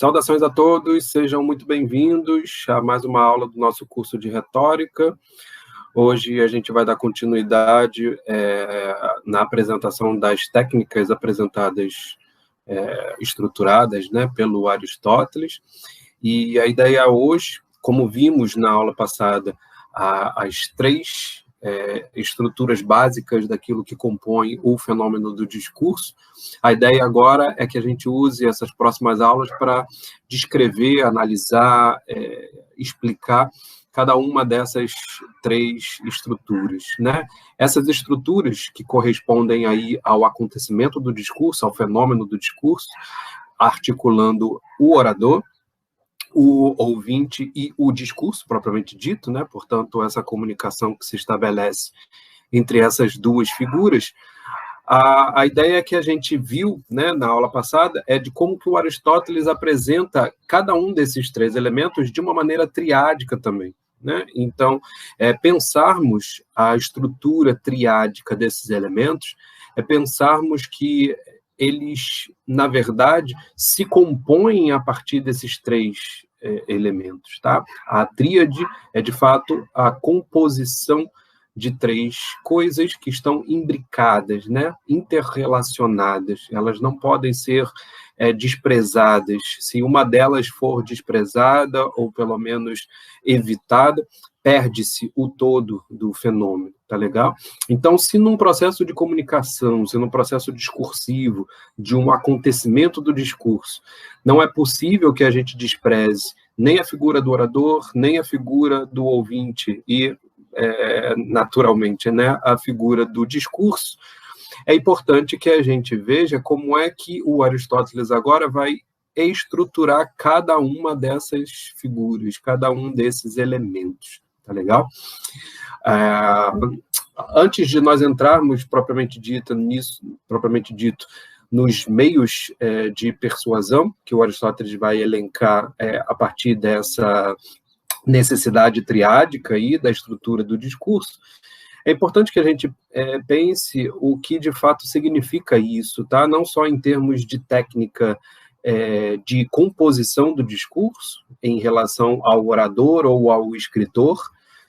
Saudações a todos, sejam muito bem-vindos a mais uma aula do nosso curso de retórica. Hoje a gente vai dar continuidade na apresentação das técnicas apresentadas, estruturadas, né, pelo Aristóteles. E a ideia hoje, como vimos na aula passada, as três estruturas básicas daquilo que compõe o fenômeno do discurso. A ideia agora é que a gente use essas próximas aulas para descrever, analisar, explicar cada uma dessas três estruturas, né? Essas estruturas que correspondem aí ao acontecimento do discurso, ao fenômeno do discurso, articulando o orador, o ouvinte e o discurso propriamente dito, né? Portanto, essa comunicação que se estabelece entre essas duas figuras. A ideia que a gente viu, né, na aula passada é de como que o Aristóteles apresenta cada um desses três elementos de uma maneira triádica também, né? Então, pensarmos a estrutura triádica desses elementos é pensarmos que eles, na verdade, se compõem a partir desses três elementos, tá? A tríade é, de fato, a composição de três coisas que estão imbricadas, né? Interrelacionadas. Elas não podem ser desprezadas. Se uma delas for desprezada, ou pelo menos evitada, perde-se o todo do fenômeno, tá legal? Então, se num processo de comunicação, se num processo discursivo, de um acontecimento do discurso, não é possível que a gente despreze nem a figura do orador, nem a figura do ouvinte e, naturalmente, né, a figura do discurso, é importante que a gente veja como é que o Aristóteles agora vai estruturar cada uma dessas figuras, cada um desses elementos. Tá legal? Antes de nós entrarmos propriamente dito nos meios de persuasão, que o Aristóteles vai elencar a partir dessa necessidade triádica aí da estrutura do discurso, é importante que a gente pense o que de fato significa isso, tá? Não só em termos de técnica de composição do discurso em relação ao orador ou ao escritor.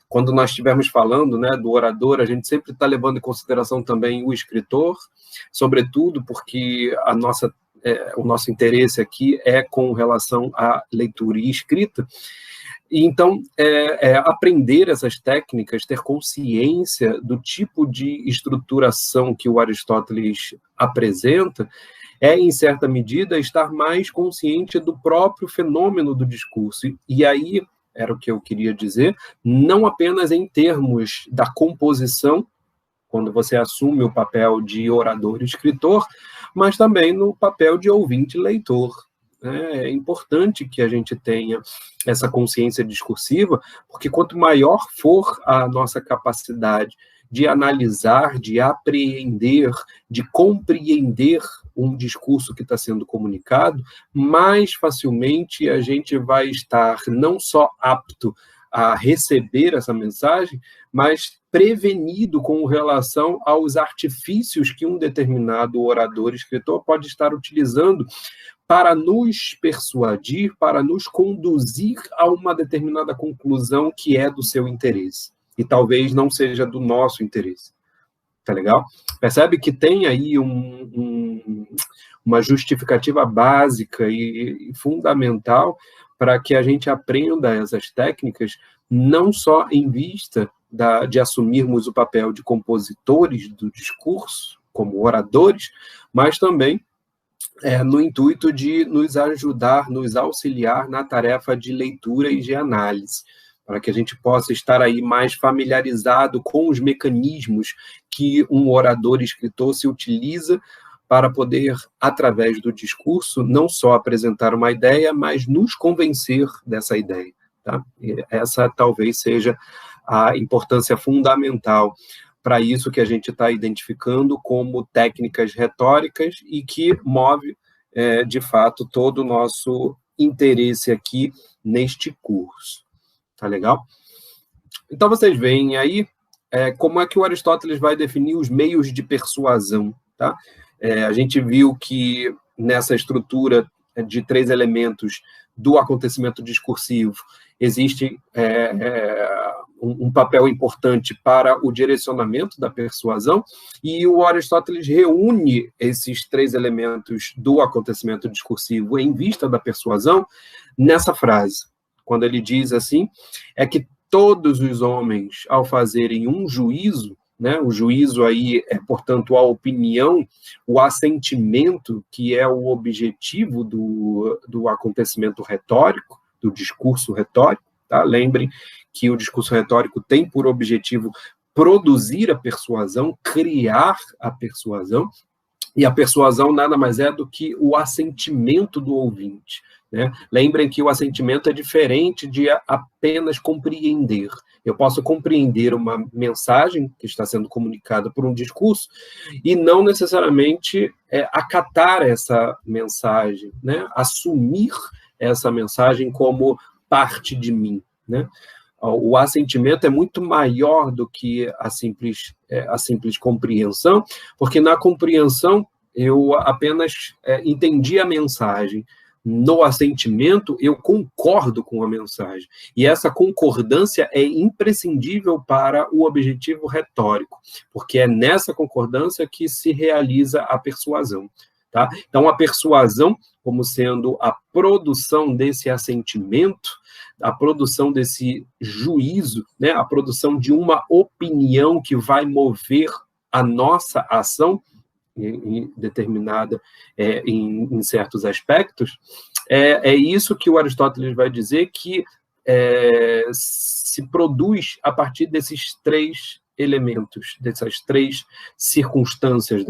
Quando nós estivermos falando, né, do orador, a gente sempre está levando em consideração também o escritor, sobretudo porque o nosso interesse aqui é com relação à leitura e escrita. E, então, aprender essas técnicas, ter consciência do tipo de estruturação que o Aristóteles apresenta, em certa medida, estar mais consciente do próprio fenômeno do discurso. E aí, era o que eu queria dizer, não apenas em termos da composição, quando você assume o papel de orador e escritor, mas também no papel de ouvinte e leitor. É importante que a gente tenha essa consciência discursiva, porque quanto maior for a nossa capacidade de analisar, de apreender, de compreender um discurso que está sendo comunicado, mais facilmente a gente vai estar não só apto a receber essa mensagem, mas prevenido com relação aos artifícios que um determinado orador, escritor, pode estar utilizando para nos persuadir, para nos conduzir a uma determinada conclusão que é do seu interesse, e talvez não seja do nosso interesse. Tá legal? Percebe que tem aí uma justificativa básica e fundamental para que a gente aprenda essas técnicas, não só em vista de assumirmos o papel de compositores do discurso, como oradores, mas também no intuito de nos ajudar, nos auxiliar na tarefa de leitura e de análise, para que a gente possa estar aí mais familiarizado com os mecanismos que um orador e escritor se utiliza para poder, através do discurso, não só apresentar uma ideia, mas nos convencer dessa ideia. Tá? E essa talvez seja a importância fundamental para isso que a gente está identificando como técnicas retóricas e que move, de fato, todo o nosso interesse aqui neste curso. Tá legal? Então, vocês veem aí como é que o Aristóteles vai definir os meios de persuasão. Tá? A gente viu que nessa estrutura de 3 elementos do acontecimento discursivo, existe um papel importante para o direcionamento da persuasão, e o Aristóteles reúne esses 3 elementos do acontecimento discursivo em vista da persuasão nessa frase, quando ele diz assim, é que todos os homens, ao fazerem um juízo, né, o juízo aí é, portanto, a opinião, o assentimento, que é o objetivo do acontecimento retórico, do discurso retórico, tá? Lembrem que o discurso retórico tem por objetivo produzir a persuasão, criar a persuasão, e a persuasão nada mais é do que o assentimento do ouvinte, né? Lembrem que o assentimento é diferente de apenas compreender. Eu posso compreender uma mensagem que está sendo comunicada por um discurso e não necessariamente acatar essa mensagem, né? Assumir essa mensagem como parte de mim, né? O assentimento é muito maior do que a simples compreensão, porque na compreensão eu apenas entendi a mensagem. No assentimento, eu concordo com a mensagem. E essa concordância é imprescindível para o objetivo retórico, porque é nessa concordância que se realiza a persuasão. Tá? Então, a persuasão, como sendo a produção desse assentimento, a produção desse juízo, né? A produção de uma opinião que vai mover a nossa ação, determinada em certos aspectos, é isso que o Aristóteles vai dizer que se produz a partir desses 3 elementos, dessas 3 circunstâncias,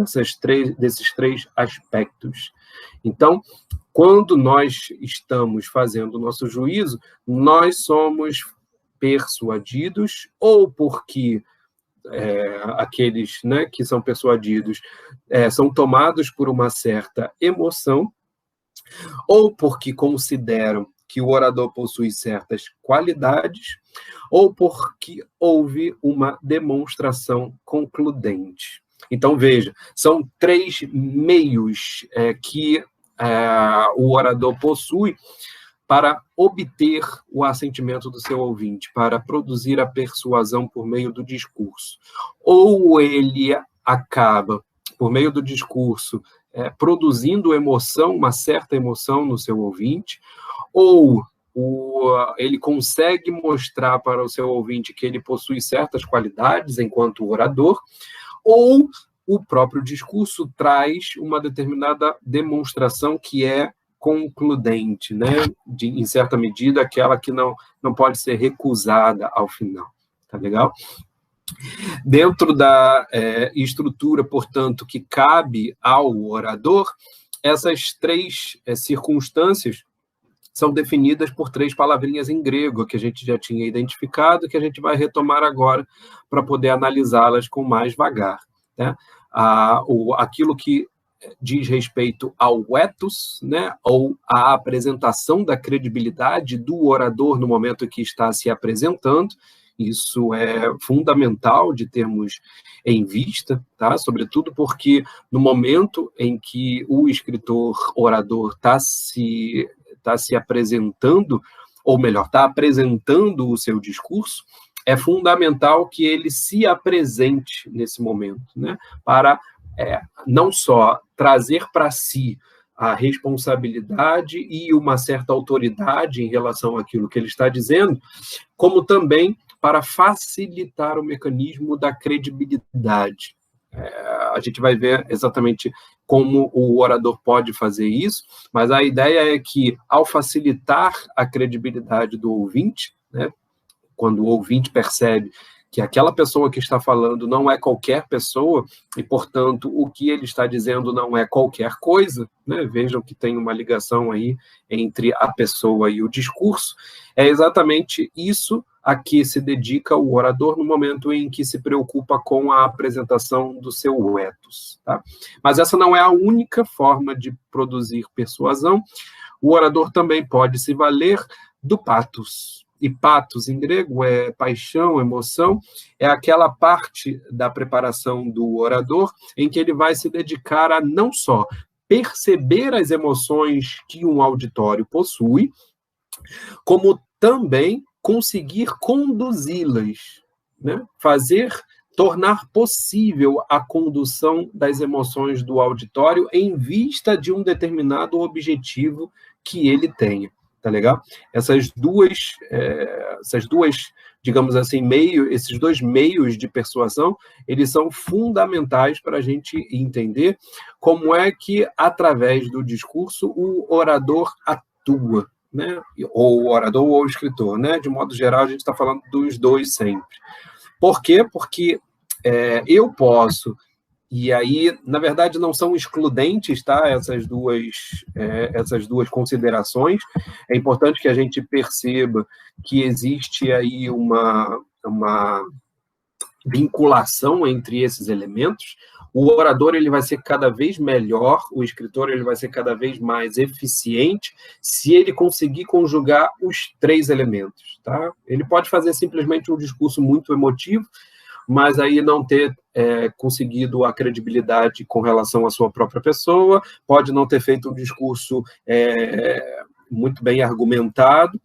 desses 3 aspectos. Então, quando nós estamos fazendo o nosso juízo, nós somos persuadidos ou porque aqueles, né, que são persuadidos são tomados por uma certa emoção, ou porque consideram que o orador possui certas qualidades, ou porque houve uma demonstração concludente. Então, veja, são 3 meios que o orador possui para obter o assentimento do seu ouvinte, para produzir a persuasão por meio do discurso. Ou ele acaba, por meio do discurso, produzindo emoção, uma certa emoção no seu ouvinte, ou ele consegue mostrar para o seu ouvinte que ele possui certas qualidades enquanto orador, ou o próprio discurso traz uma determinada demonstração que é concludente, né? Em certa medida, aquela que não pode ser recusada ao final. Tá legal? Dentro da estrutura, portanto, que cabe ao orador, essas 3 circunstâncias são definidas por 3 palavrinhas em grego, que a gente já tinha identificado, que a gente vai retomar agora para poder analisá-las com mais vagar. Né? Aquilo que diz respeito ao ethos, né, ou à apresentação da credibilidade do orador no momento que está se apresentando. Isso é fundamental de termos em vista, tá? Sobretudo porque no momento em que o escritor orador está se apresentando, ou melhor, está apresentando o seu discurso, é fundamental que ele se apresente nesse momento, né? Para não só trazer para si a responsabilidade e uma certa autoridade em relação àquilo que ele está dizendo, como também para facilitar o mecanismo da credibilidade. A gente vai ver exatamente como o orador pode fazer isso, mas a ideia é que, ao facilitar a credibilidade do ouvinte, né, quando o ouvinte percebe que aquela pessoa que está falando não é qualquer pessoa, e, portanto, o que ele está dizendo não é qualquer coisa, né? Vejam que tem uma ligação aí entre a pessoa e o discurso, é exatamente isso a que se dedica o orador no momento em que se preocupa com a apresentação do seu ethos. Tá? Mas essa não é a única forma de produzir persuasão. O orador também pode se valer do pathos. E pathos, em grego, é paixão, emoção, é aquela parte da preparação do orador em que ele vai se dedicar a não só perceber as emoções que um auditório possui, como também conseguir conduzi-las, né? Tornar possível a condução das emoções do auditório em vista de um determinado objetivo que ele tenha, tá legal? Essas duas, digamos assim, esses dois meios de persuasão, eles são fundamentais para a gente entender como é que, através do discurso, o orador atua, né? Ou o orador ou o escritor, né? De modo geral, a gente está falando dos dois sempre. Por quê? Porque eu posso, e aí, na verdade, não são excludentes, tá? Essas duas considerações. É importante que a gente perceba que existe aí uma vinculação entre esses elementos. O orador ele vai ser cada vez melhor, o escritor ele vai ser cada vez mais eficiente se ele conseguir conjugar os três elementos, tá? Ele pode fazer simplesmente um discurso muito emotivo, mas aí não ter conseguido a credibilidade com relação à sua própria pessoa, pode não ter feito um discurso muito bem argumentado,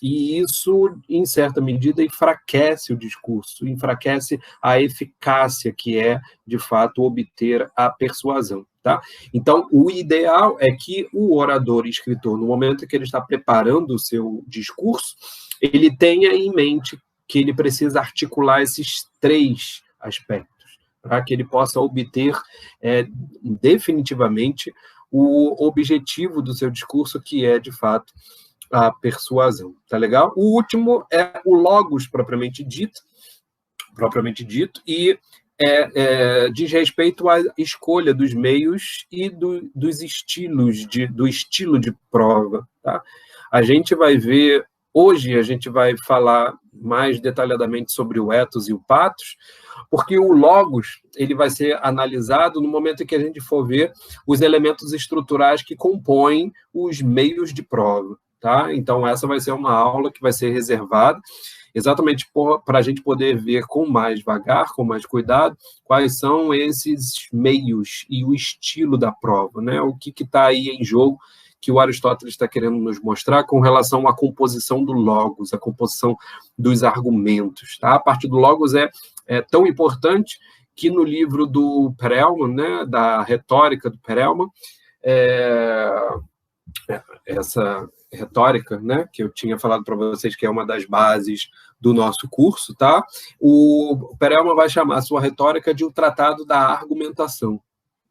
e isso, em certa medida, enfraquece o discurso, enfraquece a eficácia que é, de fato, obter a persuasão, tá? Então, o ideal é que o orador e escritor, no momento que ele está preparando o seu discurso, ele tenha em mente que ele precisa articular esses três aspectos, para que ele possa obter definitivamente o objetivo do seu discurso, que é, de fato, a persuasão, tá legal? O último é o logos propriamente dito, e diz respeito à escolha dos meios e dos estilos, do estilo de prova, tá? Hoje a gente vai falar mais detalhadamente sobre o ethos e o pathos, porque o logos ele vai ser analisado no momento em que a gente for ver os elementos estruturais que compõem os meios de prova, tá? Então, essa vai ser uma aula que vai ser reservada exatamente para a gente poder ver com mais vagar, com mais cuidado, quais são esses meios e o estilo da prova, né? O que está aí em jogo que o Aristóteles está querendo nos mostrar com relação à composição do logos, a composição dos argumentos, tá? A parte do logos é tão importante que no livro do Perelman, né, da retórica do Perelman, essa retórica, né, que eu tinha falado para vocês que é uma das bases do nosso curso, tá? O Perelman vai chamar a sua retórica de o tratado da argumentação.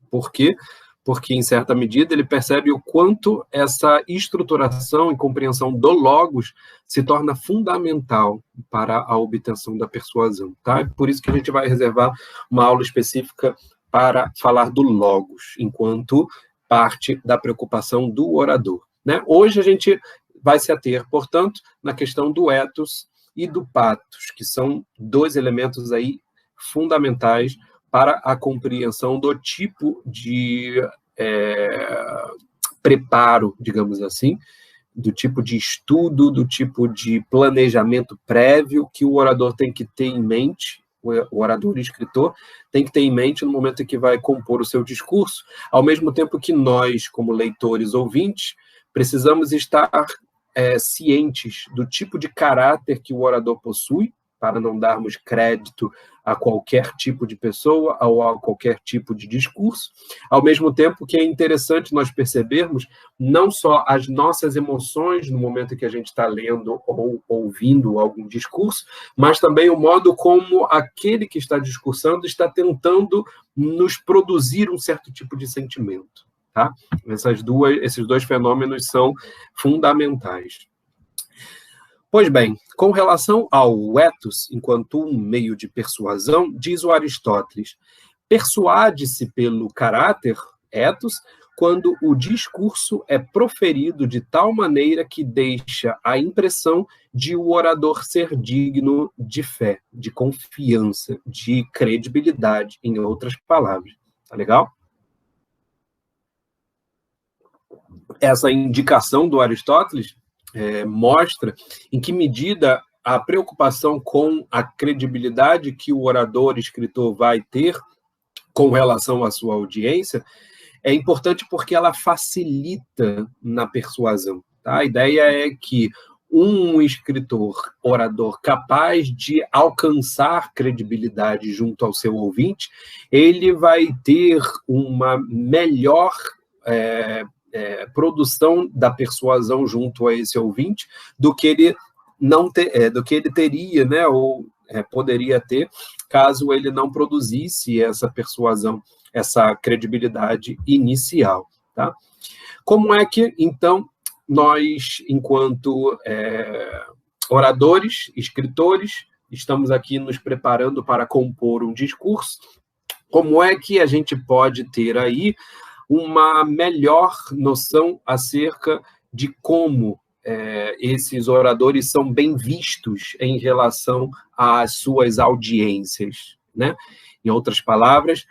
Por quê? Porque, em certa medida, ele percebe o quanto essa estruturação e compreensão do logos se torna fundamental para a obtenção da persuasão, tá? É por isso que a gente vai reservar uma aula específica para falar do logos, enquanto parte da preocupação do orador, né? Hoje a gente vai se ater, portanto, na questão do ethos e do pathos, que são dois elementos aí fundamentais para a compreensão do tipo de preparo, digamos assim, do tipo de estudo, do tipo de planejamento prévio que o orador tem que ter em mente, o orador e escritor tem que ter em mente no momento em que vai compor o seu discurso, ao mesmo tempo que nós, como leitores ouvintes, precisamos estar cientes do tipo de caráter que o orador possui, para não darmos crédito a qualquer tipo de pessoa ou a qualquer tipo de discurso, ao mesmo tempo que é interessante nós percebermos não só as nossas emoções no momento em que a gente está lendo ou ouvindo algum discurso, mas também o modo como aquele que está discursando está tentando nos produzir um certo tipo de sentimento, tá? Esses dois fenômenos são fundamentais. Pois bem, com relação ao ethos, enquanto um meio de persuasão, diz o Aristóteles, persuade-se pelo caráter, ethos, quando o discurso é proferido de tal maneira que deixa a impressão de o orador ser digno de fé, de confiança, de credibilidade, em outras palavras. Tá legal? Essa indicação do Aristóteles mostra em que medida a preocupação com a credibilidade que o orador, escritor vai ter com relação à sua audiência é importante porque ela facilita na persuasão. Tá? A ideia é que um escritor, orador, capaz de alcançar credibilidade junto ao seu ouvinte, ele vai ter uma melhor produção da persuasão junto a esse ouvinte do que ele não do que ele teria, né, ou poderia ter, caso ele não produzisse essa persuasão, essa credibilidade inicial. Tá? Como é que, então, nós, enquanto oradores, escritores, estamos aqui nos preparando para compor um discurso, como é que a gente pode ter aí uma melhor noção acerca de como esses oradores são bem vistos em relação às suas audiências, né? Em outras palavras,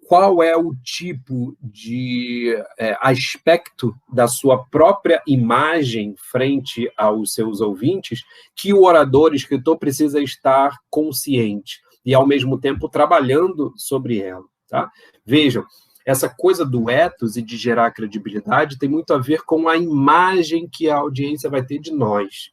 qual é o tipo de aspecto da sua própria imagem frente aos seus ouvintes que o orador, escritor, precisa estar consciente e, ao mesmo tempo, trabalhando sobre ela. Tá? Vejam, essa coisa do ethos e de gerar credibilidade tem muito a ver com a imagem que a audiência vai ter de nós,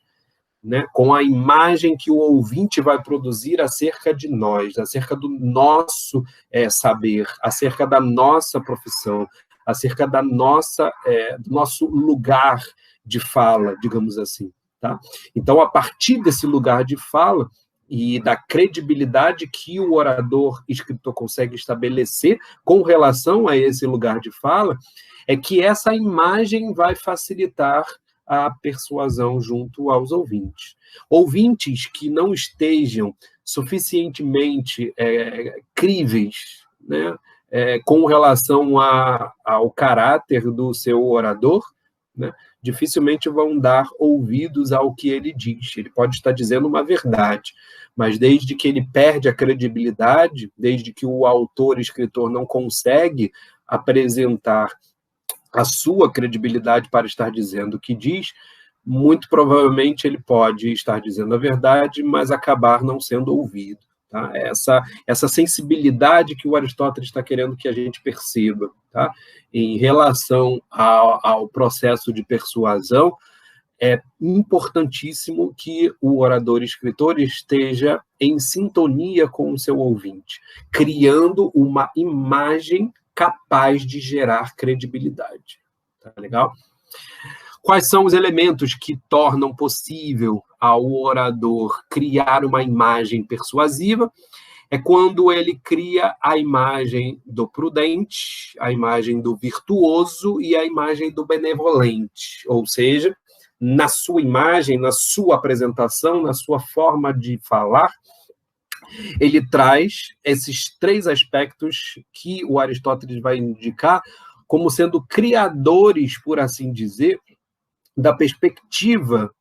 né? Com a imagem que o ouvinte vai produzir acerca de nós, acerca do nosso saber, acerca da nossa profissão, acerca da do nosso lugar de fala, digamos assim. Tá? Então, a partir desse lugar de fala e da credibilidade que o orador, escritor, consegue estabelecer com relação a esse lugar de fala, é que essa imagem vai facilitar a persuasão junto aos ouvintes. Ouvintes que não estejam suficientemente críveis, né, com relação ao caráter do seu orador, né, dificilmente vão dar ouvidos ao que ele diz. Ele pode estar dizendo uma verdade, mas desde que ele perde a credibilidade, desde que o autor, escritor, não consegue apresentar a sua credibilidade para estar dizendo o que diz, muito provavelmente ele pode estar dizendo a verdade, mas acabar não sendo ouvido. Tá? Essa sensibilidade que o Aristóteles está querendo que a gente perceba, tá? Em relação ao processo de persuasão, é importantíssimo que o orador escritor esteja em sintonia com o seu ouvinte, criando uma imagem capaz de gerar credibilidade. Tá legal? Quais são os elementos que tornam possível ao orador criar uma imagem persuasiva? É quando ele cria a imagem do prudente, a imagem do virtuoso e a imagem do benevolente, ou seja, na sua imagem, na sua apresentação, na sua forma de falar, ele traz esses três aspectos que o Aristóteles vai indicar como sendo criadores, por assim dizer, da perspectiva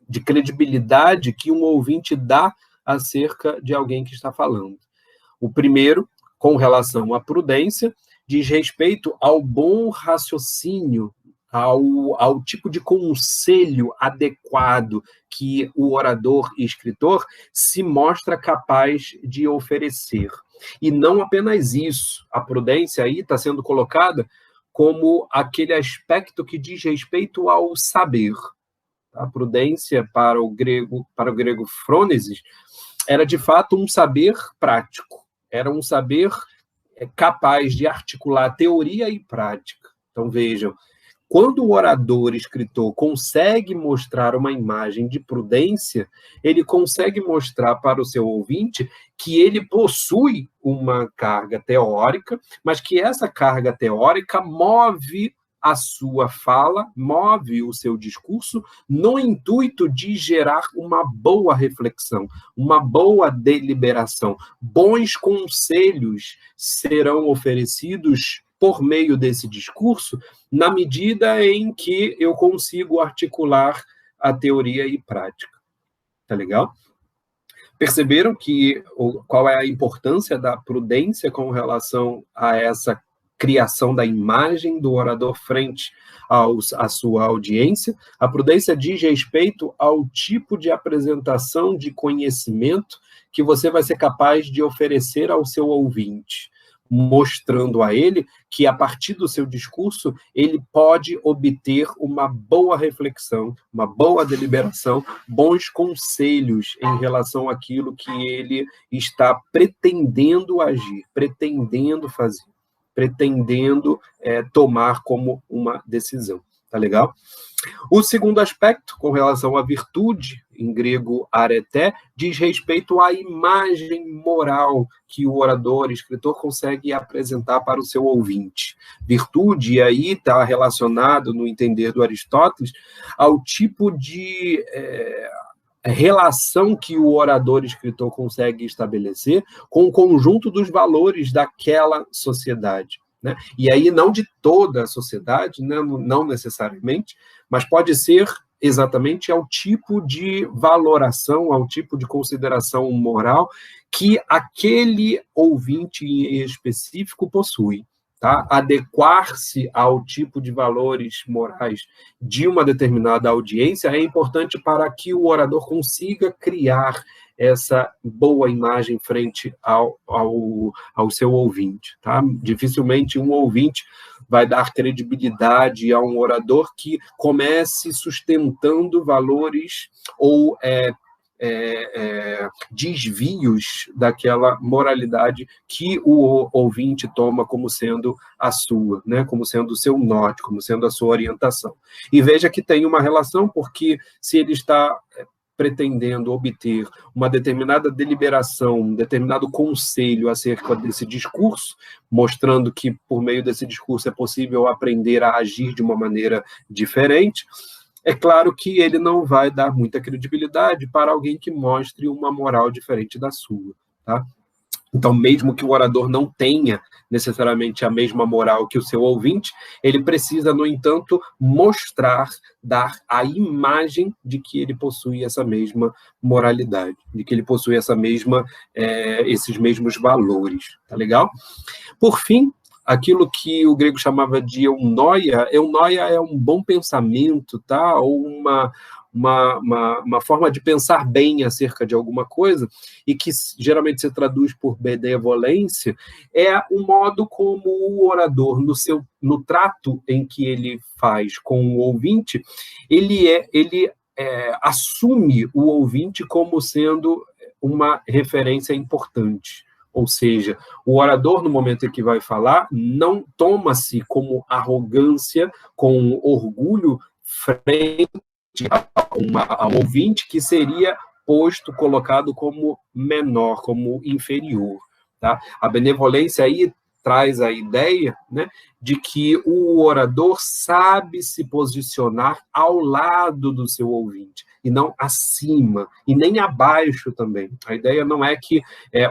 de credibilidade que um ouvinte dá acerca de alguém que está falando. O primeiro, com relação à prudência, diz respeito ao bom raciocínio, ao tipo de conselho adequado que o orador e escritor se mostra capaz de oferecer. E não apenas isso, a prudência aí está sendo colocada como aquele aspecto que diz respeito ao saber. A prudência, para o grego frônesis, era de fato um saber prático, era um saber capaz de articular teoria e prática. Então, vejam, quando o orador, escritor, consegue mostrar uma imagem de prudência, ele consegue mostrar para o seu ouvinte que ele possui uma carga teórica, mas que essa carga teórica move a sua fala, move o seu discurso no intuito de gerar uma boa reflexão, uma boa deliberação. Bons conselhos serão oferecidos por meio desse discurso, na medida em que eu consigo articular a teoria e prática. Tá legal? Perceberam qual é a importância da prudência com relação a essa criação da imagem do orador frente à sua audiência? A prudência diz respeito ao tipo de apresentação de conhecimento que você vai ser capaz de oferecer ao seu ouvinte. mostrando a ele que, a partir do seu discurso, ele pode obter uma boa reflexão, uma boa deliberação, bons conselhos em relação àquilo que ele está pretendendo agir, pretendendo fazer, pretendendo tomar como uma decisão. Tá legal? O segundo aspecto, com relação à virtude, em grego areté, diz respeito à imagem moral que o orador, escritor, consegue apresentar para o seu ouvinte. Virtude, e aí está relacionado, no entender do Aristóteles, ao tipo de relação que o orador, escritor, consegue estabelecer com o conjunto dos valores daquela sociedade. Né? E aí não de toda a sociedade, né? Não necessariamente, mas pode ser exatamente ao tipo de valoração, ao tipo de consideração moral que aquele ouvinte em específico possui. Tá? Adequar-se ao tipo de valores morais de uma determinada audiência é importante para que o orador consiga criar essa boa imagem frente ao seu ouvinte. Tá? Dificilmente um ouvinte vai dar credibilidade a um orador que comece sustentando valores ou desvios daquela moralidade que o ouvinte toma como sendo a sua, né? Como sendo o seu norte, como sendo a sua orientação. E veja que tem uma relação, porque se ele está pretendendo obter uma determinada deliberação, um determinado conselho acerca desse discurso, mostrando que por meio desse discurso é possível aprender a agir de uma maneira diferente, é claro que ele não vai dar muita credibilidade para alguém que mostre uma moral diferente da sua, tá? Então, mesmo que o orador não tenha necessariamente a mesma moral que o seu ouvinte, ele precisa, no entanto, mostrar, dar a imagem de que ele possui essa mesma moralidade, de que ele possui esses mesmos valores, tá legal? Por fim, aquilo que o grego chamava de eunoia é um bom pensamento, tá? Ou uma forma de pensar bem acerca de alguma coisa, e que geralmente se traduz por benevolência, é o modo como o orador, no trato em que ele faz com o ouvinte, ele assume o ouvinte como sendo uma referência importante. Ou seja, o orador, no momento em que vai falar, não toma-se como arrogância, com orgulho, frente ao ouvinte que seria colocado como menor, como inferior. Tá? A benevolência aí traz a ideia, né, de que o orador sabe se posicionar ao lado do seu ouvinte, e não acima, e nem abaixo também. A ideia não é que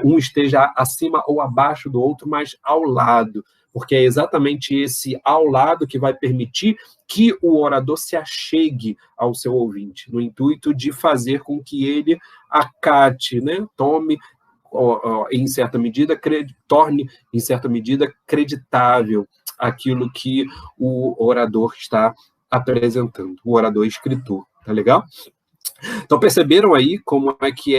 um esteja acima ou abaixo do outro, mas ao lado, porque é exatamente esse ao lado que vai permitir que o orador se achegue ao seu ouvinte, no intuito de fazer com que ele acate, né, tome, em certa medida, torne, em certa medida, creditável aquilo que o orador está apresentando, o orador escritor, tá legal? Então, perceberam aí como é que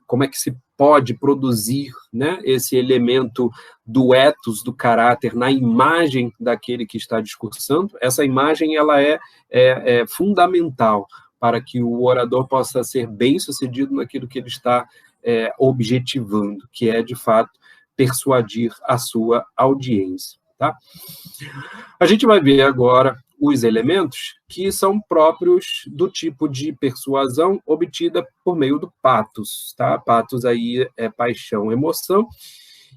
como é que se pode produzir, né, esse elemento do ethos, do caráter, na imagem daquele que está discursando? Essa imagem ela é fundamental para que o orador possa ser bem-sucedido naquilo que ele está objetivando, que é, de fato, persuadir a sua audiência. Tá? A gente vai ver agora os elementos que são próprios do tipo de persuasão obtida por meio do patos. Tá? Patos aí é paixão, emoção,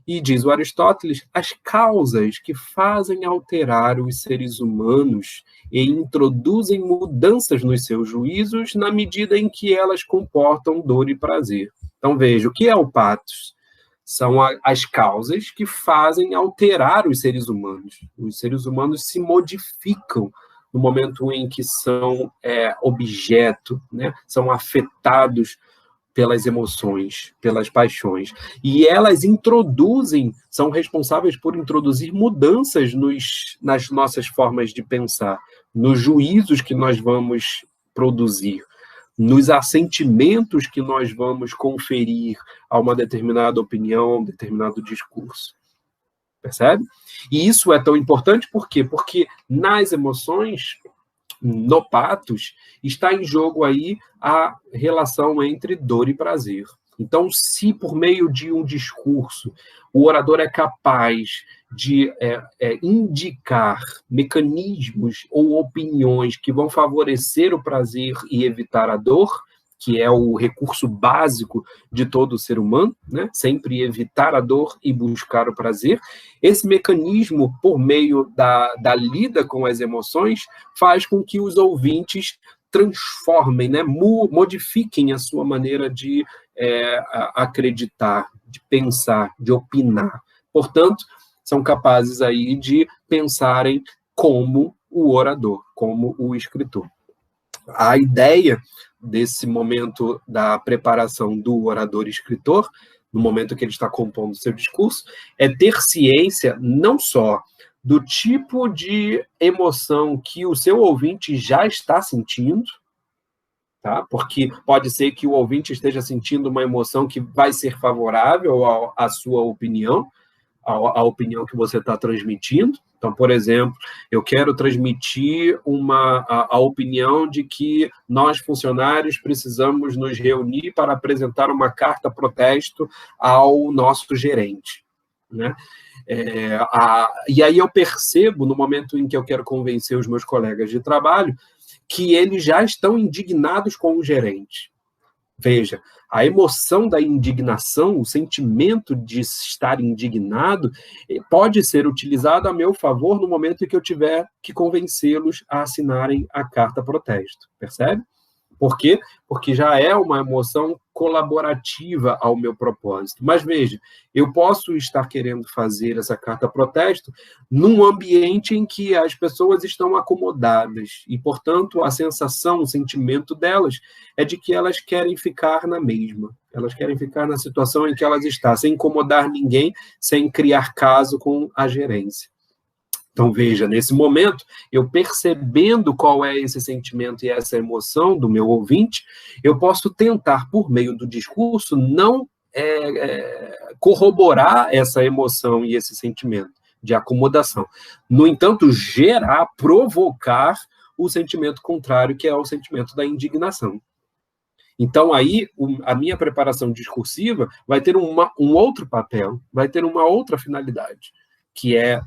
e diz o Aristóteles, as causas que fazem alterar os seres humanos e introduzem mudanças nos seus juízos na medida em que elas comportam dor e prazer. Então, veja, o que é o patos? São as causas que fazem alterar os seres humanos. Os seres humanos se modificam no momento em que são objeto, né? São afetados pelas emoções, pelas paixões. E elas são responsáveis por introduzir mudanças nas nossas formas de pensar, nos juízos que nós vamos produzir, nos assentimentos que nós vamos conferir a uma determinada opinião, a um determinado discurso. Percebe? E isso é tão importante por quê? Porque nas emoções, no patos, está em jogo aí a relação entre dor e prazer. Então, se por meio de um discurso o orador é capaz de indicar mecanismos ou opiniões que vão favorecer o prazer e evitar a dor, que é o recurso básico de todo ser humano, né? Sempre evitar a dor e buscar o prazer, esse mecanismo, por meio da lida com as emoções, faz com que os ouvintes transformem, né? Modifiquem a sua maneira de acreditar, de pensar, de opinar. Portanto, são capazes aí de pensarem como o orador, como o escritor. A ideia desse momento da preparação do orador-escritor, no momento que ele está compondo seu discurso, é ter ciência não só do tipo de emoção que o seu ouvinte já está sentindo, tá? Porque pode ser que o ouvinte esteja sentindo uma emoção que vai ser favorável à sua opinião, a opinião que você está transmitindo. Então, por exemplo, eu quero transmitir a opinião de que nós, funcionários, precisamos nos reunir para apresentar uma carta-protesto ao nosso gerente, né? E aí eu percebo, no momento em que eu quero convencer os meus colegas de trabalho, que eles já estão indignados com o gerente. Veja, a emoção da indignação, o sentimento de estar indignado, pode ser utilizado a meu favor no momento em que eu tiver que convencê-los a assinarem a carta-protesto. Percebe? Por quê? Porque já é uma emoção colaborativa ao meu propósito. Mas veja, eu posso estar querendo fazer essa carta-protesto num ambiente em que as pessoas estão acomodadas e, portanto, a sensação, o sentimento delas é de que elas querem ficar na mesma. Elas querem ficar na situação em que elas estão, sem incomodar ninguém, sem criar caso com a gerência. Então, veja, nesse momento, eu percebendo qual é esse sentimento e essa emoção do meu ouvinte, eu posso tentar, por meio do discurso, não corroborar essa emoção e esse sentimento de acomodação. No entanto, provocar o sentimento contrário, que é o sentimento da indignação. Então, aí, a minha preparação discursiva vai ter um outro papel, vai ter uma outra finalidade, que é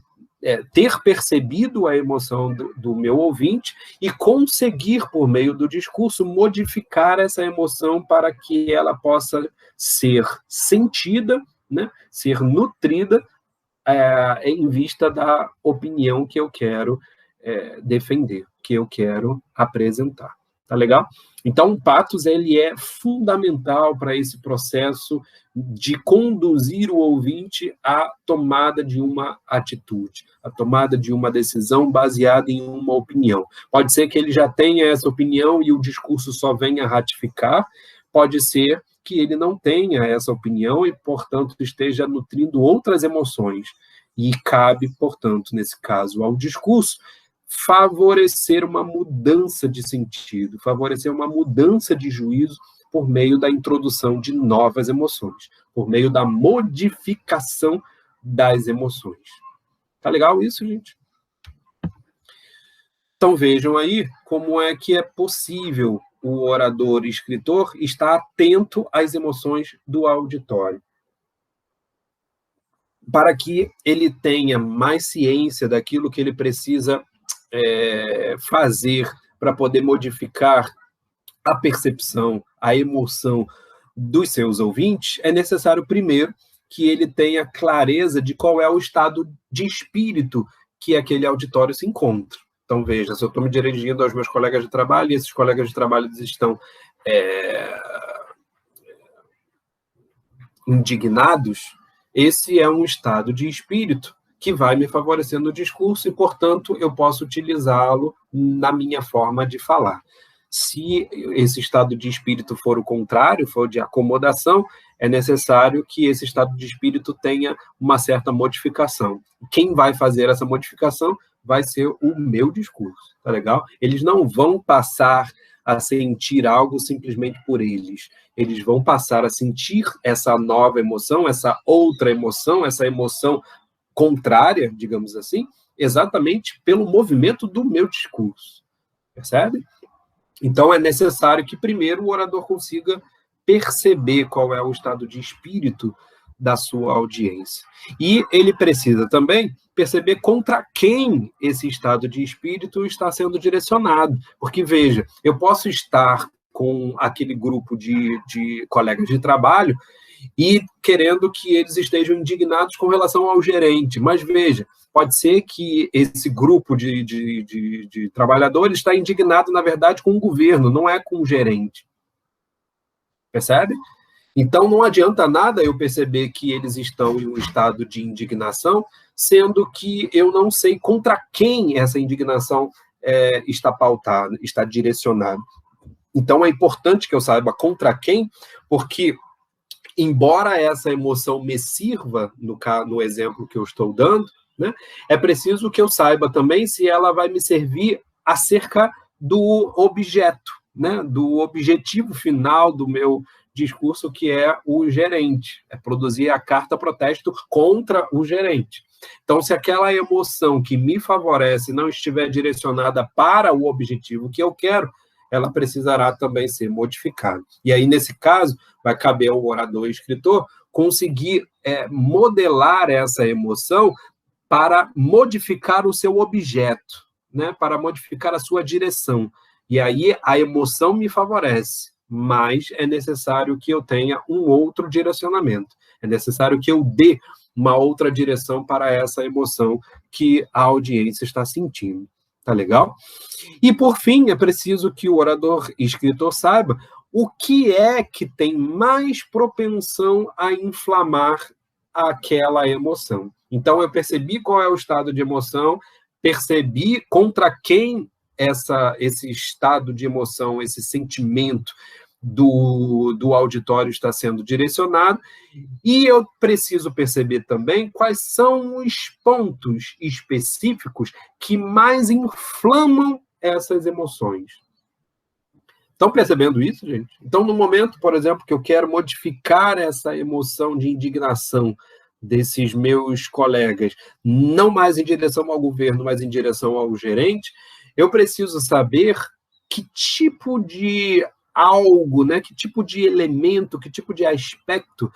ter percebido a emoção do meu ouvinte e conseguir, por meio do discurso, modificar essa emoção para que ela possa ser sentida, né, ser nutrida em vista da opinião que eu quero defender, que eu quero apresentar. Tá legal? Então, o patos ele é fundamental para esse processo de conduzir o ouvinte à tomada de uma atitude, à tomada de uma decisão baseada em uma opinião. Pode ser que ele já tenha essa opinião e o discurso só venha ratificar, pode ser que ele não tenha essa opinião e, portanto, esteja nutrindo outras emoções. E cabe, portanto, nesse caso, ao discurso, favorecer uma mudança de sentido, favorecer uma mudança de juízo por meio da introdução de novas emoções, por meio da modificação das emoções. Tá legal isso, gente? Então vejam aí como é que é possível o orador e escritor estar atento às emoções do auditório, para que ele tenha mais ciência daquilo que ele precisa fazer para poder modificar a percepção, a emoção dos seus ouvintes, é necessário, primeiro, que ele tenha clareza de qual é o estado de espírito que aquele auditório se encontra. Então, veja, se eu estou me dirigindo aos meus colegas de trabalho e esses colegas de trabalho estão indignados, esse é um estado de espírito que vai me favorecer no discurso e, portanto, eu posso utilizá-lo na minha forma de falar. Se esse estado de espírito for o contrário, for de acomodação, é necessário que esse estado de espírito tenha uma certa modificação. Quem vai fazer essa modificação vai ser o meu discurso, tá legal? Eles não vão passar a sentir algo simplesmente por eles. Eles vão passar a sentir essa nova emoção, essa outra emoção, essa emoção contrária, digamos assim, exatamente pelo movimento do meu discurso. Percebe? Então, é necessário que primeiro o orador consiga perceber qual é o estado de espírito da sua audiência. E ele precisa também perceber contra quem esse estado de espírito está sendo direcionado. Porque, veja, eu posso estar com aquele grupo de colegas de trabalho e querendo que eles estejam indignados com relação ao gerente. Mas, veja, pode ser que esse grupo de trabalhadores está indignado, na verdade, com o governo, não é com o gerente. Percebe? Então, não adianta nada eu perceber que eles estão em um estado de indignação, sendo que eu não sei contra quem essa indignação está pautada, está direcionada. Então, é importante que eu saiba contra quem, porque, embora essa emoção me sirva, no exemplo que eu estou dando, né, é preciso que eu saiba também se ela vai me servir acerca do objeto, né, do objetivo final do meu discurso, que é o gerente, é produzir a carta protesto contra o gerente. Então, se aquela emoção que me favorece não estiver direcionada para o objetivo que eu quero, ela precisará também ser modificada. E aí, nesse caso, vai caber ao orador e escritor conseguir modelar essa emoção para modificar o seu objeto, né? Para modificar a sua direção. E aí, a emoção me favorece, mas é necessário que eu tenha um outro direcionamento. É necessário que eu dê uma outra direção para essa emoção que a audiência está sentindo. Tá legal? E, por fim, é preciso que o orador e escritor saiba o que é que tem mais propensão a inflamar aquela emoção. Então, eu percebi qual é o estado de emoção, percebi contra quem esse estado de emoção, esse sentimento do auditório está sendo direcionado, e eu preciso perceber também quais são os pontos específicos que mais inflamam essas emoções. Estão percebendo isso, gente? Então, no momento, por exemplo, que eu quero modificar essa emoção de indignação desses meus colegas, não mais em direção ao governo, mas em direção ao gerente, eu preciso saber que tipo de algo, né, que tipo de elemento, que tipo de aspecto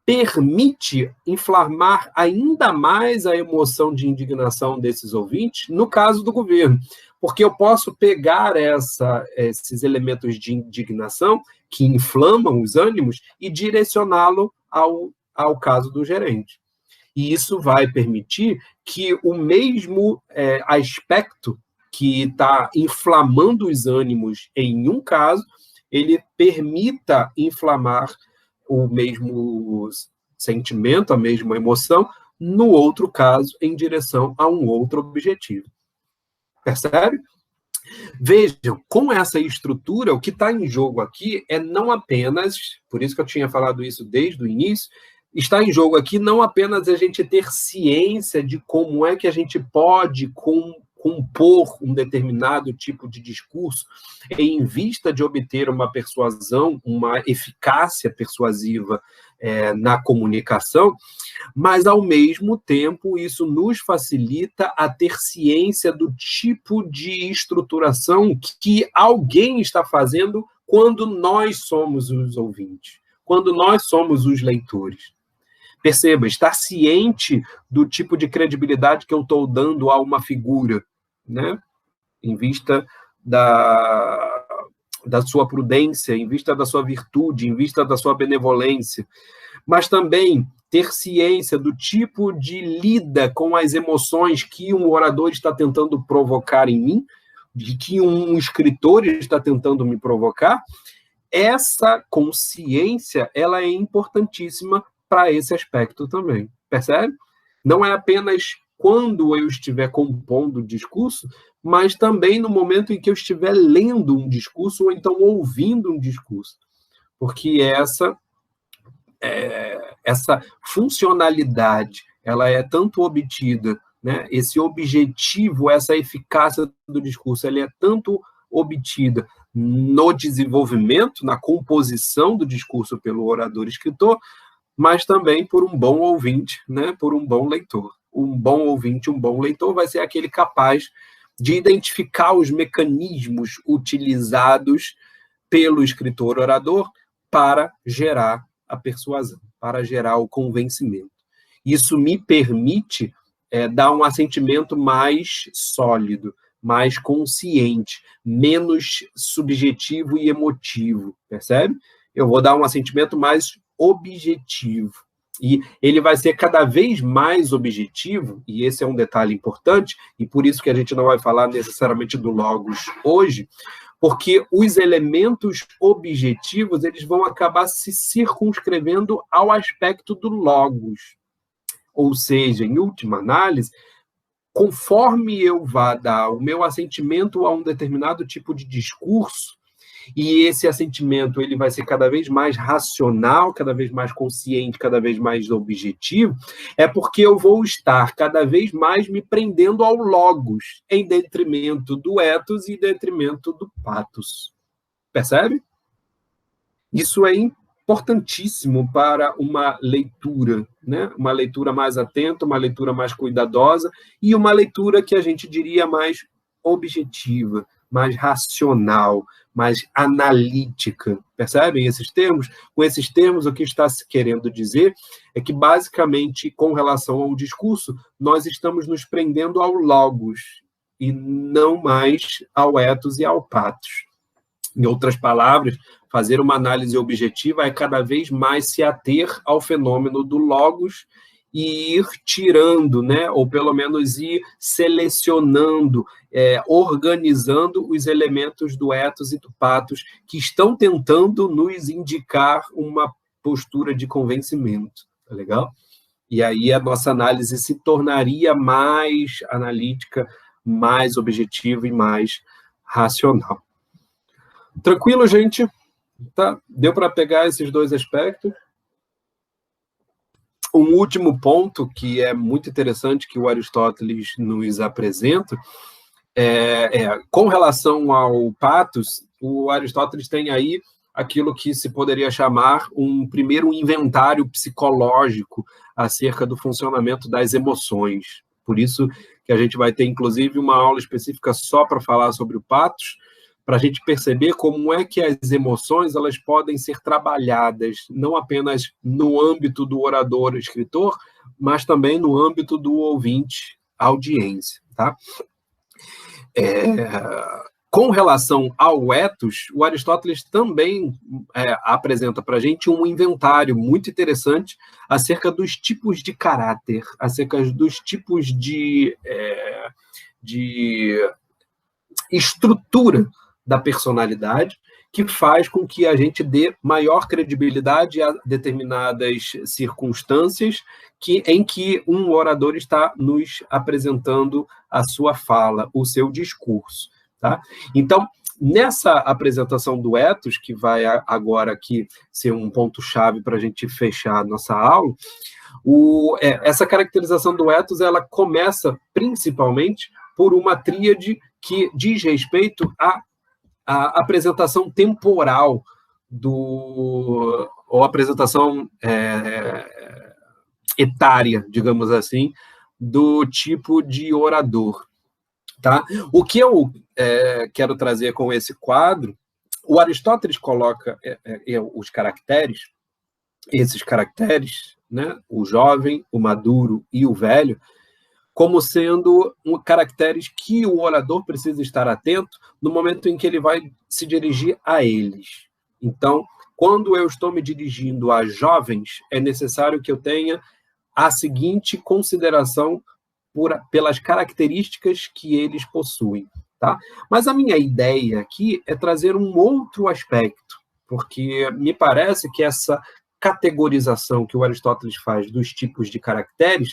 permite inflamar ainda mais a emoção de indignação desses ouvintes, no caso do governo. Porque eu posso pegar esses elementos de indignação que inflamam os ânimos e direcioná-lo ao caso do gerente. E isso vai permitir que o mesmo aspecto que está inflamando os ânimos em um caso, ele permita inflamar o mesmo sentimento, a mesma emoção, no outro caso, em direção a um outro objetivo. Percebe? Vejam, com essa estrutura, o que está em jogo aqui é não apenas, por isso que eu tinha falado isso desde o início, está em jogo aqui não apenas a gente ter ciência de como é que a gente pode compor um determinado tipo de discurso em vista de obter uma persuasão, uma eficácia persuasiva na comunicação, mas, ao mesmo tempo, isso nos facilita a ter ciência do tipo de estruturação que alguém está fazendo quando nós somos os ouvintes, quando nós somos os leitores. Perceba, estar ciente do tipo de credibilidade que eu estou dando a uma figura, né? Em vista da sua prudência, em vista da sua virtude, em vista da sua benevolência, mas também ter ciência do tipo de lida com as emoções que um orador está tentando provocar em mim, de que um escritor está tentando me provocar. Essa consciência, ela é importantíssima para esse aspecto também, percebe? Não é apenas quando eu estiver compondo o discurso, mas também no momento em que eu estiver lendo um discurso ou então ouvindo um discurso, porque essa funcionalidade, ela é tanto obtida, né? Esse objetivo, essa eficácia do discurso, ela é tanto obtida no desenvolvimento, na composição do discurso pelo orador-escritor, mas também por um bom ouvinte, né, por um bom leitor. Um bom ouvinte, um bom leitor vai ser aquele capaz de identificar os mecanismos utilizados pelo escritor-orador para gerar a persuasão, para gerar o convencimento. Isso me permite dar um assentimento mais sólido, mais consciente, menos subjetivo e emotivo, percebe? Eu vou dar um assentimento mais objetivo. E ele vai ser cada vez mais objetivo, e esse é um detalhe importante, e por isso que a gente não vai falar necessariamente do logos hoje, porque os elementos objetivos eles vão acabar se circunscrevendo ao aspecto do logos. Ou seja, em última análise, conforme eu vá dar o meu assentimento a um determinado tipo de discurso, e esse assentimento ele vai ser cada vez mais racional, cada vez mais consciente, cada vez mais objetivo, é porque eu vou estar cada vez mais me prendendo ao logos, em detrimento do ethos e em detrimento do pathos. Percebe? Isso é importantíssimo para uma leitura, né? Uma leitura mais atenta, uma leitura mais cuidadosa e uma leitura que a gente diria mais objetiva, mais racional, mais analítica. Percebem esses termos? Com esses termos, o que está se querendo dizer é que, basicamente, com relação ao discurso, nós estamos nos prendendo ao logos e não mais ao ethos e ao pathos. Em outras palavras, fazer uma análise objetiva é cada vez mais se ater ao fenômeno do logos e ir tirando, né, ou pelo menos ir selecionando, organizando os elementos do ethos e do pathos que estão tentando nos indicar uma postura de convencimento. Tá legal? E aí a nossa análise se tornaria mais analítica, mais objetiva e mais racional. Tranquilo, gente? Tá? Deu para pegar esses dois aspectos? Um último ponto que é muito interessante que o Aristóteles nos apresenta com relação ao pathos, o Aristóteles tem aí aquilo que se poderia chamar um primeiro inventário psicológico acerca do funcionamento das emoções. Por isso que a gente vai ter, inclusive, uma aula específica só para falar sobre o pathos, para a gente perceber como é que as emoções elas podem ser trabalhadas, não apenas no âmbito do orador-escritor, mas também no âmbito do ouvinte-audiência. Tá? Com relação ao ethos, o Aristóteles também apresenta para a gente um inventário muito interessante acerca dos tipos de caráter, acerca dos tipos de estrutura da personalidade, que faz com que a gente dê maior credibilidade a determinadas circunstâncias em que um orador está nos apresentando a sua fala, o seu discurso. Tá? Então, nessa apresentação do ethos, que vai agora aqui ser um ponto-chave para a gente fechar a nossa aula, essa caracterização do ethos ela começa principalmente por uma tríade que diz respeito à apresentação temporal ou apresentação etária, digamos assim, do tipo de orador. Tá? O que eu quero trazer com esse quadro, o Aristóteles coloca os caracteres, esses caracteres, né, o jovem, o maduro e o velho, como sendo caracteres que o orador precisa estar atento no momento em que ele vai se dirigir a eles. Então, quando eu estou me dirigindo a jovens, é necessário que eu tenha a seguinte consideração pelas características que eles possuem. Tá? Mas a minha ideia aqui é trazer um outro aspecto, porque me parece que essa categorização que o Aristóteles faz dos tipos de caracteres,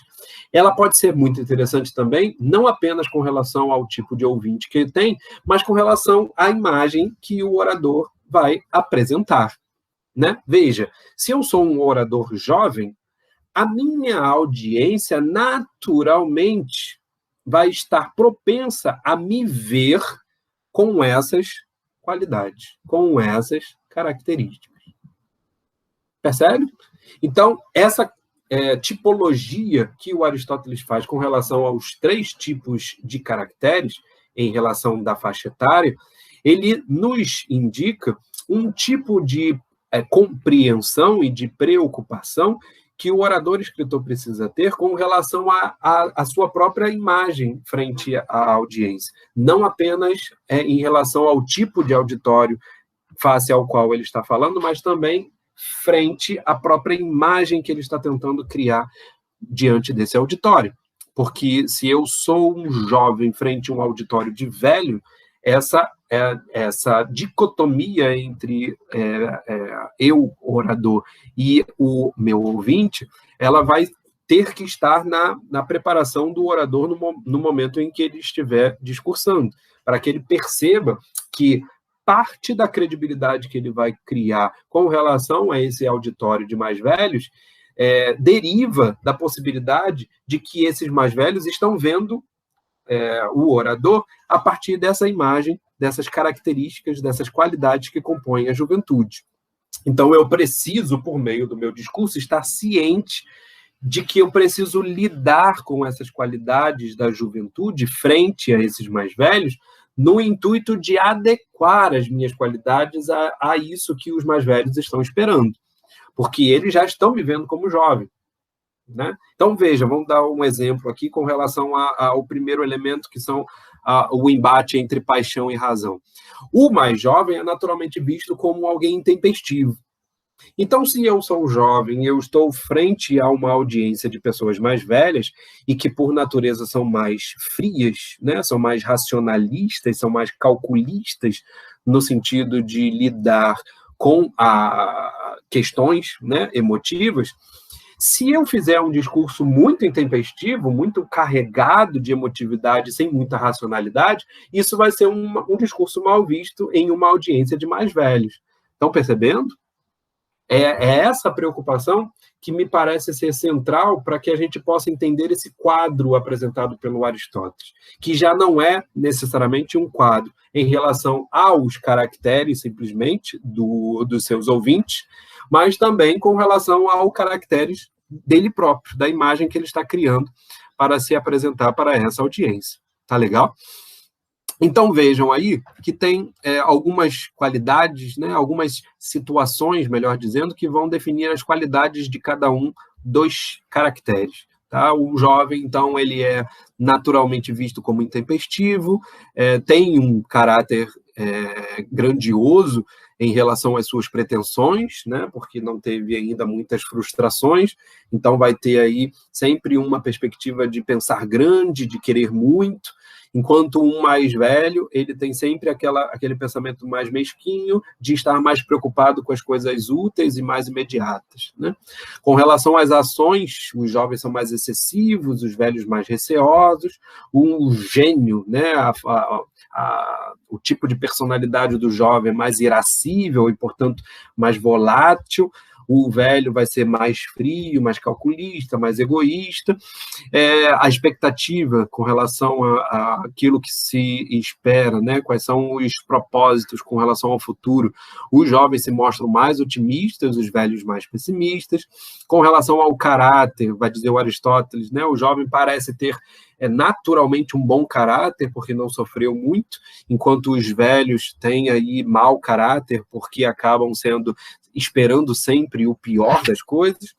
ela pode ser muito interessante também, não apenas com relação ao tipo de ouvinte que ele tem, mas com relação à imagem que o orador vai apresentar. Né? Veja, se eu sou um orador jovem, a minha audiência naturalmente vai estar propensa a me ver com essas qualidades, com essas características. Percebe? Então, essa tipologia que o Aristóteles faz com relação aos 3 tipos de caracteres, em relação da faixa etária, ele nos indica um tipo de compreensão e de preocupação que o orador-escritor precisa ter com relação à sua própria imagem frente à audiência. Não apenas em relação ao tipo de auditório face ao qual ele está falando, mas também frente à própria imagem que ele está tentando criar diante desse auditório. Porque se eu sou um jovem frente a um auditório de velho, essa dicotomia entre eu, orador, e o meu ouvinte, ela vai ter que estar na preparação do orador no momento em que ele estiver discursando, para que ele perceba que parte da credibilidade que ele vai criar com relação a esse auditório de mais velhos deriva da possibilidade de que esses mais velhos estão vendo o orador a partir dessa imagem, dessas características, dessas qualidades que compõem a juventude. Então, eu preciso, por meio do meu discurso, estar ciente de que eu preciso lidar com essas qualidades da juventude frente a esses mais velhos, no intuito de adequar as minhas qualidades a isso que os mais velhos estão esperando, porque eles já estão me vendo como jovem. Né? Então, veja, vamos dar um exemplo aqui com relação ao primeiro elemento, que são o embate entre paixão e razão. O mais jovem é naturalmente visto como alguém intempestivo. Então, se eu sou jovem, eu estou frente a uma audiência de pessoas mais velhas e que, por natureza, são mais frias, né? São mais racionalistas, são mais calculistas no sentido de lidar com questões, né, emotivas. Se eu fizer um discurso muito intempestivo, muito carregado de emotividade, sem muita racionalidade, isso vai ser um discurso mal visto em uma audiência de mais velhos. Estão percebendo? É essa preocupação que me parece ser central para que a gente possa entender esse quadro apresentado pelo Aristóteles, que já não é necessariamente um quadro em relação aos caracteres, simplesmente, dos seus ouvintes, mas também com relação aos caracteres dele próprio, da imagem que ele está criando para se apresentar para essa audiência. Tá legal? Então, vejam aí que tem algumas qualidades, né, algumas situações, melhor dizendo, que vão definir as qualidades de cada um dos caracteres. Tá? O jovem, então, ele é naturalmente visto como intempestivo, tem um caráter grandioso em relação às suas pretensões, né, porque não teve ainda muitas frustrações, então vai ter aí sempre uma perspectiva de pensar grande, de querer muito, enquanto um mais velho, ele tem sempre aquele pensamento mais mesquinho, de estar mais preocupado com as coisas úteis e mais imediatas. Né? Com relação às ações, os jovens são mais excessivos, os velhos mais receosos, o gênio, né, o tipo de personalidade do jovem é mais irascível e, portanto, mais volátil. O velho vai ser mais frio, mais calculista, mais egoísta. A expectativa com relação àquilo que se espera, né? Quais são os propósitos com relação ao futuro. Os jovens se mostram mais otimistas, os velhos mais pessimistas. Com relação ao caráter, vai dizer o Aristóteles, né? O jovem parece ter naturalmente um bom caráter, porque não sofreu muito, enquanto os velhos têm aí mau caráter, porque acabam esperando sempre o pior das coisas.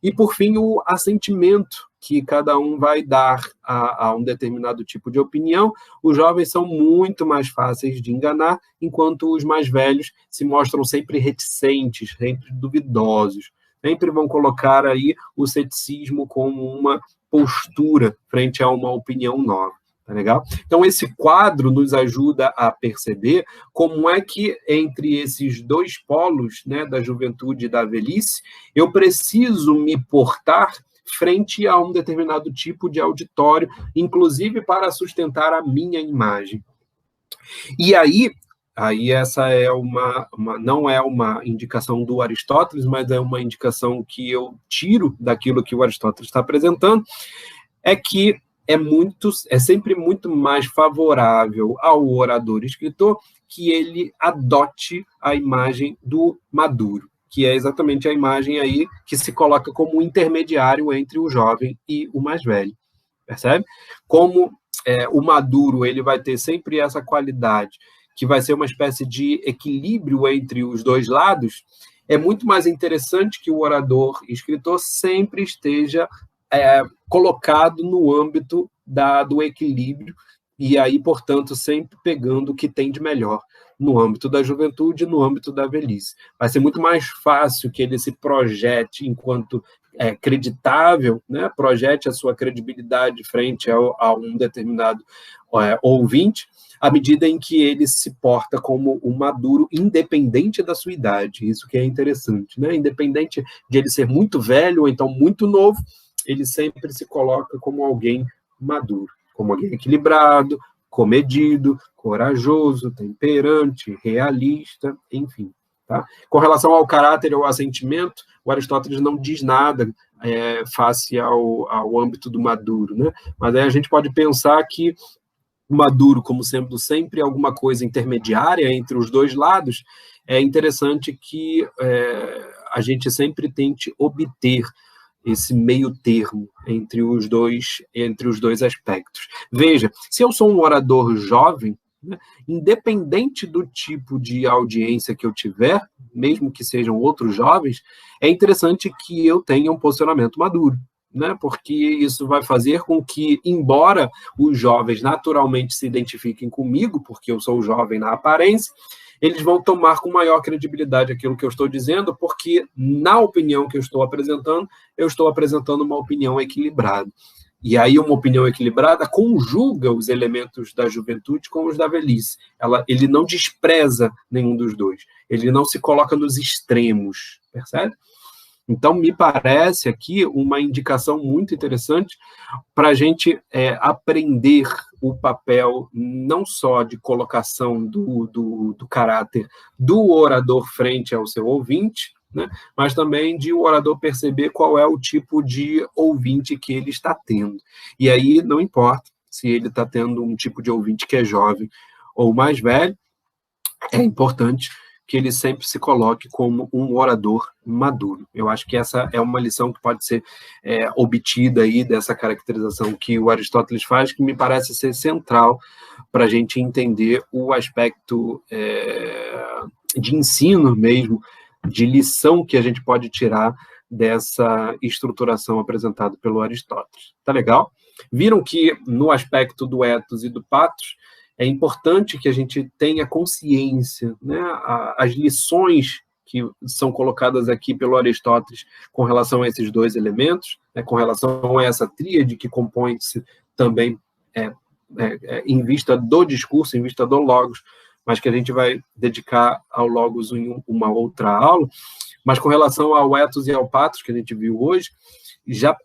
E, por fim, o assentimento que cada um vai dar a um determinado tipo de opinião. Os jovens são muito mais fáceis de enganar, enquanto os mais velhos se mostram sempre reticentes, sempre duvidosos. Sempre vão colocar aí o ceticismo como uma postura frente a uma opinião nova. Tá legal? Então, esse quadro nos ajuda a perceber como é que, entre esses dois polos, né, da juventude e da velhice, eu preciso me portar frente a um determinado tipo de auditório, inclusive para sustentar a minha imagem. E aí essa é não é uma indicação do Aristóteles, mas é uma indicação que eu tiro daquilo que o Aristóteles está apresentando, é que é sempre muito mais favorável ao orador-escritor que ele adote a imagem do maduro, que é exatamente a imagem aí que se coloca como um intermediário entre o jovem e o mais velho, percebe? Como o maduro ele vai ter sempre essa qualidade, que vai ser uma espécie de equilíbrio entre os dois lados, é muito mais interessante que o orador-escritor sempre esteja colocado no âmbito do equilíbrio, e aí, portanto, sempre pegando o que tem de melhor no âmbito da juventude e no âmbito da velhice. Vai ser muito mais fácil que ele se projete enquanto creditável, né? Projete a sua credibilidade frente a um determinado ouvinte, à medida em que ele se porta como um maduro, independente da sua idade. Isso que é interessante, né? Independente de ele ser muito velho ou então muito novo, ele sempre se coloca como alguém maduro, como alguém equilibrado, comedido, corajoso, temperante, realista, enfim. Tá? Com relação ao caráter ou ao sentimento, o Aristóteles não diz nada face ao âmbito do maduro, né? Mas aí a gente pode pensar que o maduro, como sendo sempre alguma coisa intermediária entre os dois lados, é interessante que a gente sempre tente obter esse meio termo entre os dois aspectos. Veja, se eu sou um orador jovem, né, independente do tipo de audiência que eu tiver, mesmo que sejam outros jovens, é interessante que eu tenha um posicionamento maduro, né, porque isso vai fazer com que, embora os jovens naturalmente se identifiquem comigo, porque eu sou jovem na aparência, eles vão tomar com maior credibilidade aquilo que eu estou dizendo, porque, na opinião que eu estou apresentando uma opinião equilibrada. E aí uma opinião equilibrada conjuga os elementos da juventude com os da velhice. Ele não despreza nenhum dos dois. Ele não se coloca nos extremos, percebe? Então, me parece aqui uma indicação muito interessante para a gente aprender o papel não só de colocação do caráter do orador frente ao seu ouvinte, né, mas também de o orador perceber qual é o tipo de ouvinte que ele está tendo. E aí não importa se ele está tendo um tipo de ouvinte que é jovem ou mais velho, é importante que ele sempre se coloque como um orador maduro. Eu acho que essa é uma lição que pode ser obtida aí dessa caracterização que o Aristóteles faz, que me parece ser central para a gente entender o aspecto de ensino mesmo, de lição que a gente pode tirar dessa estruturação apresentada pelo Aristóteles. Tá legal? Viram que no aspecto do ethos e do pathos, é importante que a gente tenha consciência, né, as lições que são colocadas aqui pelo Aristóteles com relação a esses dois elementos, né, com relação a essa tríade que compõe-se também em vista do discurso, em vista do logos, mas que a gente vai dedicar ao logos em uma outra aula. Mas com relação ao ethos e ao pathos que a gente viu hoje,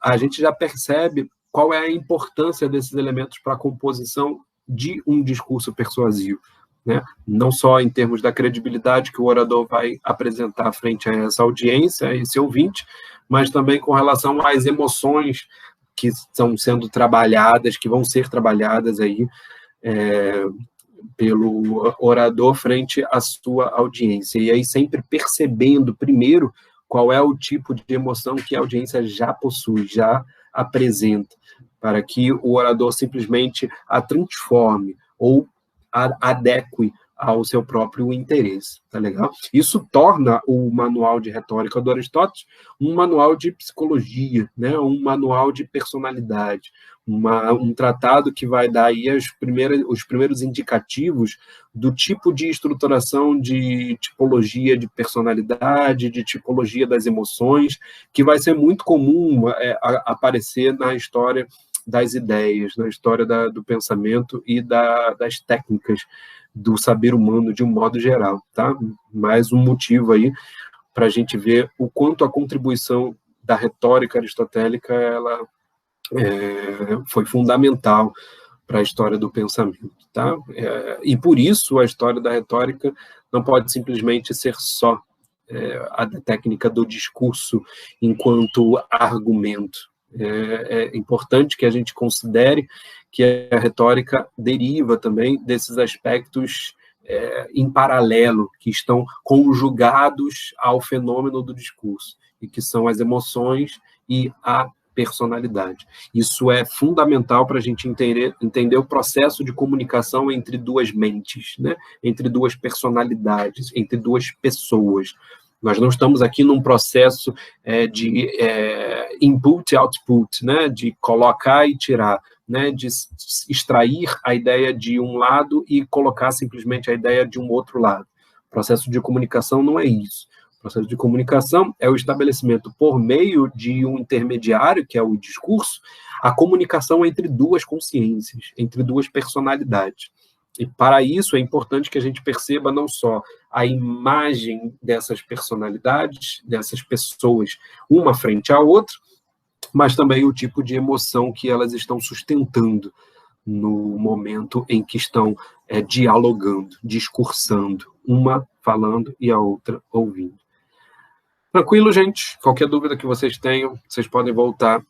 a gente já percebe qual é a importância desses elementos para a composição de um discurso persuasivo, né? Não só em termos da credibilidade que o orador vai apresentar frente a essa audiência, a esse ouvinte, mas também com relação às emoções que estão sendo trabalhadas, que vão ser trabalhadas aí pelo orador frente à sua audiência. E aí sempre percebendo primeiro qual é o tipo de emoção que a audiência já possui, já apresenta, para que o orador simplesmente a transforme ou a adeque ao seu próprio interesse, tá legal? Isso torna o manual de retórica do Aristóteles um manual de psicologia, né? Um manual de personalidade, um tratado que vai dar aí os primeiros indicativos do tipo de estruturação de tipologia de personalidade, de tipologia das emoções, que vai ser muito comum aparecer na história das ideias, na história do pensamento e das técnicas do saber humano de um modo geral, tá? Mais um motivo aí para a gente ver o quanto a contribuição da retórica aristotélica ela foi fundamental para a história do pensamento, tá? E por isso a história da retórica não pode simplesmente ser só a técnica do discurso enquanto argumento. É importante que a gente considere que a retórica deriva também desses aspectos em paralelo, que estão conjugados ao fenômeno do discurso, e que são as emoções e a personalidade. Isso é fundamental para a gente entender o processo de comunicação entre duas mentes, né? Entre duas personalidades, entre duas pessoas. Nós não estamos aqui num processo de input e output, né? De colocar e tirar, né? De extrair a ideia de um lado e colocar simplesmente a ideia de um outro lado. O processo de comunicação não é isso. O processo de comunicação é o estabelecimento, por meio de um intermediário, que é o discurso, a comunicação entre duas consciências, entre duas personalidades. E, para isso, é importante que a gente perceba não só a imagem dessas personalidades, dessas pessoas, uma frente à outra, mas também o tipo de emoção que elas estão sustentando no momento em que estão dialogando, discursando, uma falando e a outra ouvindo. Tranquilo, gente? Qualquer dúvida que vocês tenham, vocês podem voltar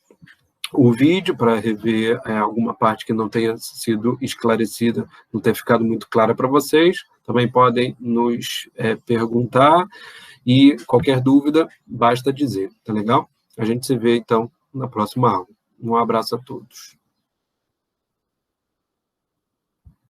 o vídeo para rever alguma parte que não tenha sido esclarecida, não tenha ficado muito clara para vocês. Também podem nos perguntar e qualquer dúvida, basta dizer, tá legal? A gente se vê, então, na próxima aula. Um abraço a todos.